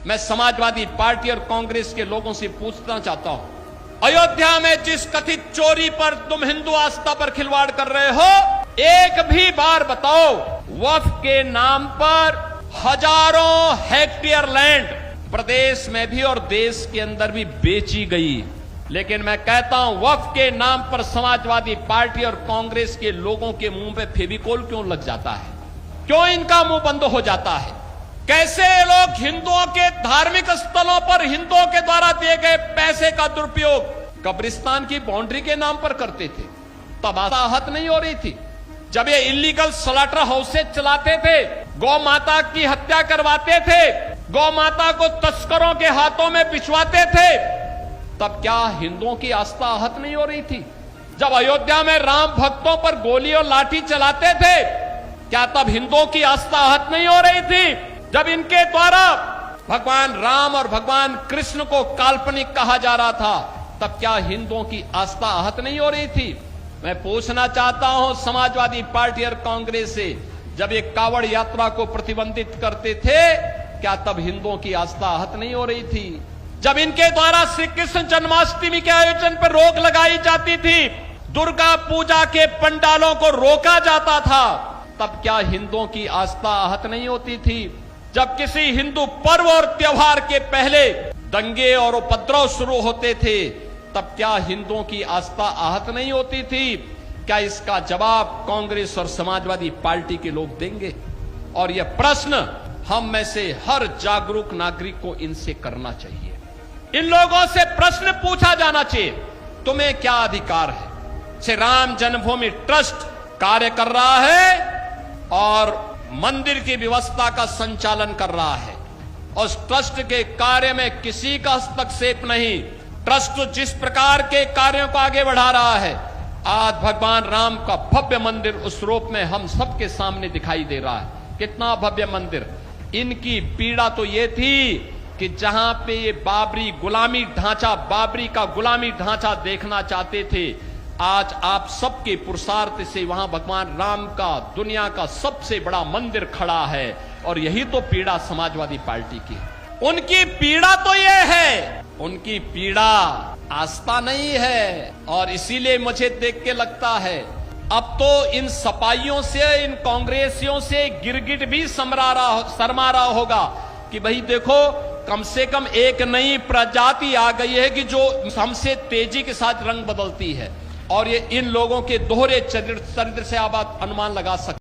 मैं समाजवादी पार्टी और कांग्रेस के लोगों से पूछना चाहता हूं, अयोध्या में जिस कथित चोरी पर तुम हिंदू आस्था पर खिलवाड़ कर रहे हो, एक भी बार बताओ वक्फ के नाम पर हजारों हेक्टेयर लैंड प्रदेश में भी और देश के अंदर भी बेची गई। लेकिन मैं कहता हूं, वक्फ के नाम पर समाजवादी पार्टी और कांग्रेस के लोगों के मुंह पे फेविकोल क्यों लग जाता है? क्यों इनका मुंह बंद हो जाता है? कैसे लोग हिंदुओं के धार्मिक स्थलों पर हिंदुओं के द्वारा दिए गए पैसे का दुरुपयोग कब्रिस्तान की बाउंड्री के नाम पर करते थे? तब आहत नहीं हो रही थी? जब ये इलीगल स्लॉटर हाउसेज चलाते थे, गौ माता की हत्या करवाते थे, गौ माता को तस्करों के हाथों में पिछवाते थे, तब क्या हिंदुओं की आस्था आहत नहीं हो रही थी? जब अयोध्या में राम भक्तों पर गोली और लाठी चलाते थे, क्या तब हिंदुओं की आस्था आहत नहीं हो रही थी? जब इनके द्वारा भगवान राम और भगवान कृष्ण को काल्पनिक कहा जा रहा था, तब क्या हिंदुओं की आस्था आहत नहीं हो रही थी? मैं पूछना चाहता हूं समाजवादी पार्टी और कांग्रेस से, जब ये कावड़ यात्रा को प्रतिबंधित करते थे, क्या तब हिंदुओं की आस्था आहत नहीं हो रही थी? जब इनके द्वारा श्री कृष्ण जन्माष्टमी के आयोजन पर रोक लगाई जाती थी, दुर्गा पूजा के पंडालों को रोका जाता था, तब क्या हिंदुओं की आस्था आहत नहीं होती थी? जब किसी हिंदू पर्व और त्योहार के पहले दंगे और उपद्रव शुरू होते थे, तब क्या हिंदुओं की आस्था आहत नहीं होती थी? क्या इसका जवाब कांग्रेस और समाजवादी पार्टी के लोग देंगे? और यह प्रश्न हम में से हर जागरूक नागरिक को इनसे करना चाहिए। इन लोगों से प्रश्न पूछा जाना चाहिए, तुम्हें क्या अधिकार है? श्री राम जन्मभूमि ट्रस्ट कार्य कर रहा है और मंदिर की व्यवस्था का संचालन कर रहा है। उस ट्रस्ट के कार्य में किसी का हस्तक्षेप नहीं। ट्रस्ट जिस प्रकार के कार्यों को आगे बढ़ा रहा है, आज भगवान राम का भव्य मंदिर उस रूप में हम सबके सामने दिखाई दे रहा है। कितना भव्य मंदिर! इनकी पीड़ा तो ये थी कि जहां पे ये बाबरी का गुलामी ढांचा देखना चाहते थे, आज आप सबके पुरुषार्थ से वहां भगवान राम का दुनिया का सबसे बड़ा मंदिर खड़ा है। और यही तो पीड़ा समाजवादी पार्टी की। उनकी पीड़ा तो ये है, उनकी पीड़ा आस्था नहीं है। और इसीलिए मुझे देख के लगता है, अब तो इन सपाइयों से, इन कांग्रेसियों से गिरगिट भी शर्मा रहा होगा कि भाई देखो, कम से कम एक नई प्रजाति आ गई है कि जो हमसे तेजी के साथ रंग बदलती है। और ये इन लोगों के दोहरे चरित्र से आप अनुमान लगा सकते